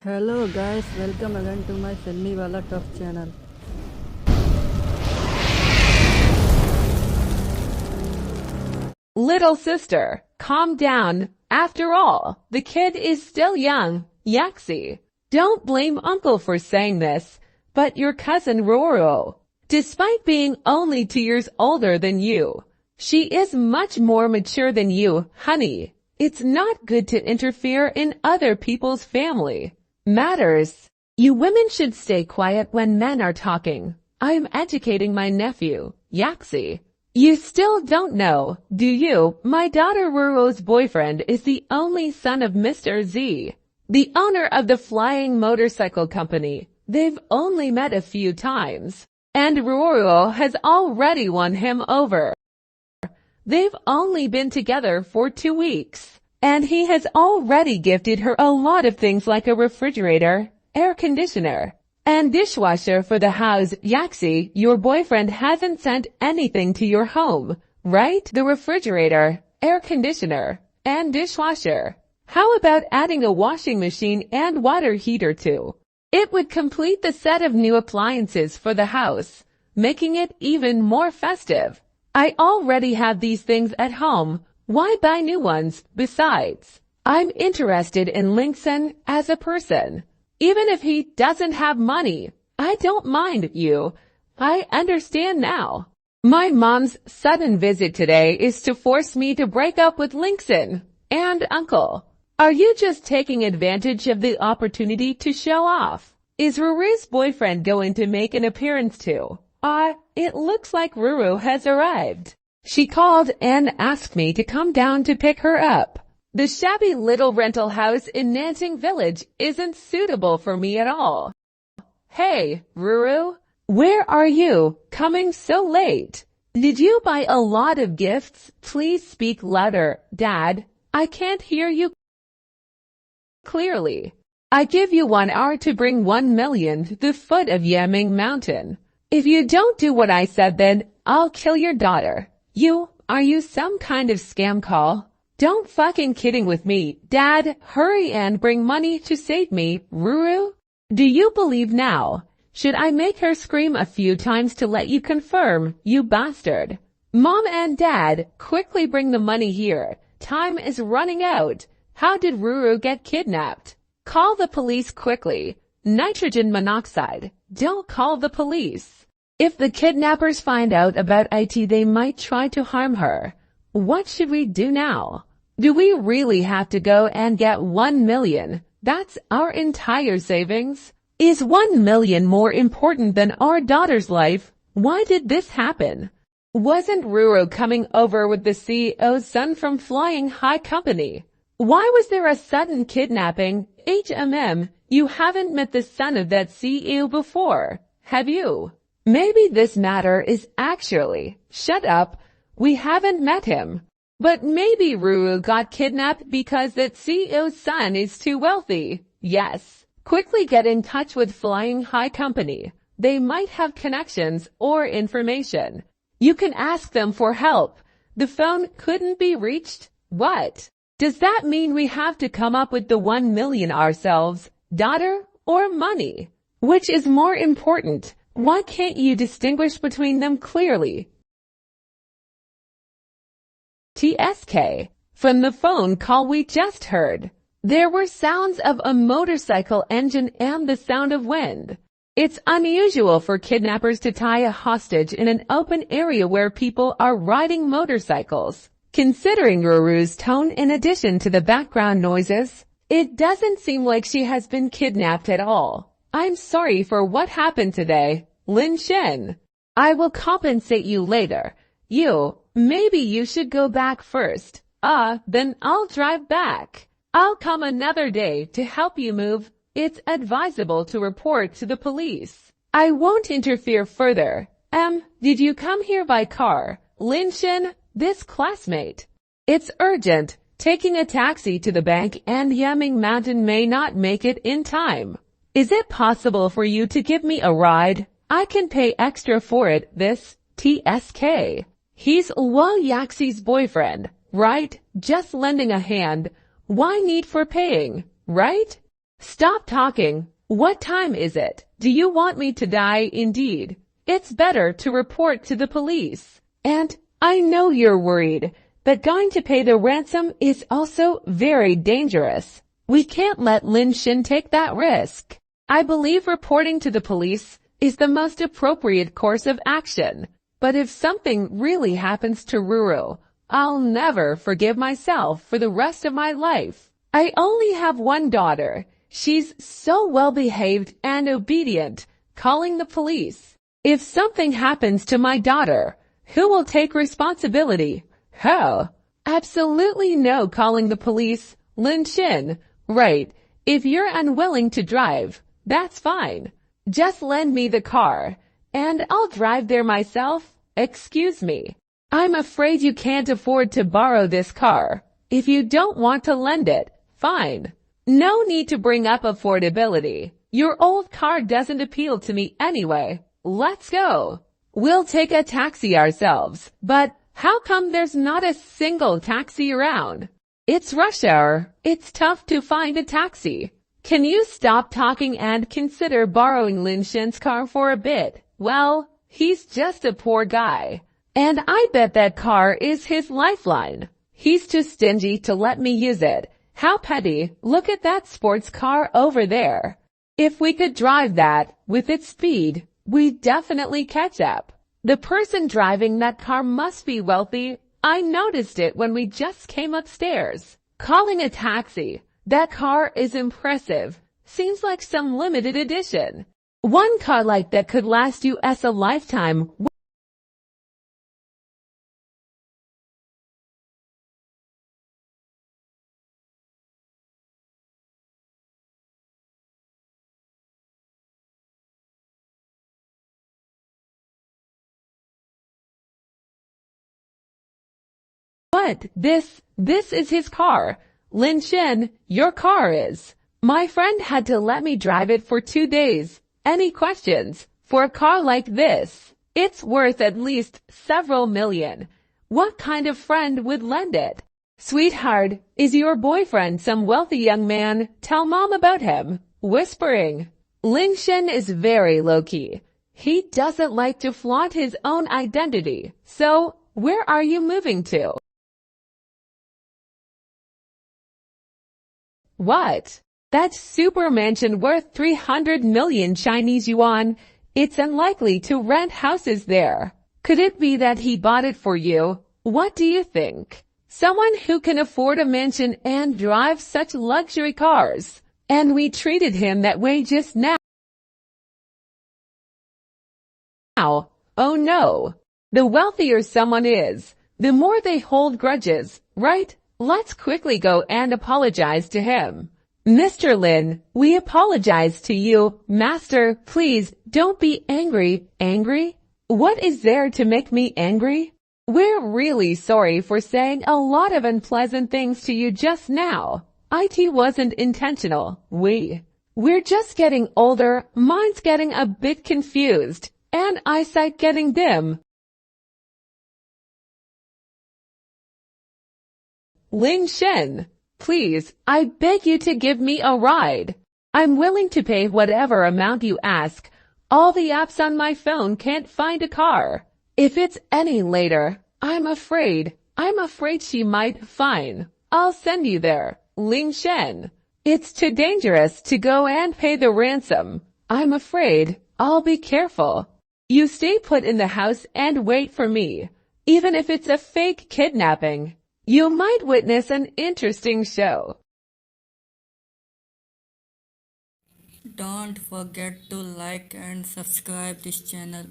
Hello guys, welcome again to my Filmy Wala Tough channel. Little sister, calm down. After all, the kid is still young, Yaxi. Don't blame uncle for saying this, but your cousin Roro, despite being only 2 years older than you, she is much more mature than you, honey. It's not good to interfere in other people's family matters. You women should stay quiet when men are talking. I'm educating my nephew, Yaxi. You still don't know, do you? My daughter Ruro's boyfriend is the only son of Mr. Z, the owner of the flying motorcycle company. They've only met a few times, and Ruro has already won him over. They've only been together for 2 weeks, and he has already gifted her a lot of things like a refrigerator, air conditioner, and dishwasher for the house. Yaxi, your boyfriend hasn't sent anything to your home, right? The refrigerator, air conditioner, and dishwasher. How about adding a washing machine and water heater too? It would complete the set of new appliances for the house, making it even more festive. I already have these things at home. Why buy new ones? Besides, I'm interested in Linkson as a person. Even if he doesn't have money, I don't mind you. I understand now. My mom's sudden visit today is to force me to break up with Linkson. And uncle, are you just taking advantage of the opportunity to show off? Is Ruru's boyfriend going to make an appearance too? It looks like Ruru has arrived. She called and asked me to come down to pick her up. The shabby little rental house in Nanting Village isn't suitable for me at all. Hey, Ruru, where are you? Coming so late? Did you buy a lot of gifts? Please speak louder, Dad. I can't hear you clearly. I give you 1 hour to bring 1 million to the foot of Yaming Mountain. If you don't do what I said, then I'll kill your daughter. Are you some kind of scam call? Don't fucking kidding with me. Dad, hurry and bring money to save me, Ruru. Do you believe now? Should I make her scream a few times to let you confirm, you bastard? Mom and Dad, quickly bring the money here. Time is running out. How did Ruru get kidnapped? Call the police quickly. Nitrogen monoxide. Don't call the police. If the kidnappers find out about IT, they might try to harm her. What should we do now? Do we really have to go and get 1 million? That's our entire savings. Is 1 million more important than our daughter's life? Why did this happen? Wasn't Ruru coming over with the CEO's son from Flying High Company? Why was there a sudden kidnapping? You haven't met the son of that CEO before, have you? Maybe this matter is actually, shut up, we haven't met him. But maybe Ruru got kidnapped because that CEO's son is too wealthy. Yes. Quickly get in touch with Flying High Company. They might have connections or information. You can ask them for help. The phone couldn't be reached? What? Does that mean we have to come up with the 1 million ourselves, daughter, or money? Which is more important? Why can't you distinguish between them clearly? TSK. From the phone call we just heard, there were sounds of a motorcycle engine and the sound of wind. It's unusual for kidnappers to tie a hostage in an open area where people are riding motorcycles. Considering Ruru's tone in addition to the background noises, it doesn't seem like she has been kidnapped at all. I'm sorry for what happened today, Lin Shen. I will compensate you later. Maybe you should go back first. Then I'll drive back. I'll come another day to help you move. It's advisable to report to the police. I won't interfere further. Did you come here by car? Lin Shen, this classmate. It's urgent. Taking a taxi to the bank and Yaming Mountain may not make it in time. Is it possible for you to give me a ride? I can pay extra for it. This TSK. He's Yaxi's boyfriend, right? Just lending a hand. Why need for paying, right? Stop talking. What time is it? Do you want me to die indeed? It's better to report to the police. And I know you're worried, but going to pay the ransom is also very dangerous. We can't let Lin Shin take that risk. I believe reporting to the police is the most appropriate course of action. But if something really happens to Ruru, I'll never forgive myself for the rest of my life. I only have one daughter. She's so well-behaved and obedient, calling the police. If something happens to my daughter, who will take responsibility? How? Absolutely no calling the police. Lin Shin. Right. If you're unwilling to drive, that's fine. Just lend me the car, and I'll drive there myself. Excuse me. I'm afraid you can't afford to borrow this car. If you don't want to lend it, fine. No need to bring up affordability. Your old car doesn't appeal to me anyway. Let's go. We'll take a taxi ourselves. But how come there's not a single taxi around? It's rush hour. It's tough to find a taxi. Can you stop talking and consider borrowing Lin Shin's car for a bit? Well, he's just a poor guy. And I bet that car is his lifeline. He's too stingy to let me use it. How petty. Look at that sports car over there. If we could drive that with its speed, we'd definitely catch up. The person driving that car must be wealthy. I noticed it when we just came upstairs. Calling a taxi. That car is impressive. Seems like some limited edition. One car like that could last you as a lifetime. What? This is his car. Lin Shin, your car is. My friend had to let me drive it for 2 days. Any questions? For a car like this, it's worth at least several million. What kind of friend would lend it? Sweetheart, is your boyfriend some wealthy young man? Tell mom about him. Whispering. Lin Shin is very low-key. He doesn't like to flaunt his own identity. So, where are you moving to? What? That super mansion worth 300 million Chinese yuan. It's unlikely to rent houses there. Could it be that he bought it for you? What do you think? Someone who can afford a mansion and drive such luxury cars. And we treated him that way just now. Oh no. The wealthier someone is, the more they hold grudges, right? Let's quickly go and apologize to him. Mr. Lin, we apologize to you. Master, please don't be angry. Angry? What is there to make me angry? We're really sorry for saying a lot of unpleasant things to you just now. It wasn't intentional. We're just getting older, mind's getting a bit confused, and eyesight getting dim. Lin Shen, please, I beg you to give me a ride. I'm willing to pay whatever amount you ask. All the apps on my phone can't find a car. If it's any later, I'm afraid she might. Fine. I'll send you there. Lin Shen. It's too dangerous to go and pay the ransom. I'm afraid. I'll be careful. You stay put in the house and wait for me. Even if it's a fake kidnapping, you might witness an interesting show. Don't forget to like and subscribe this channel.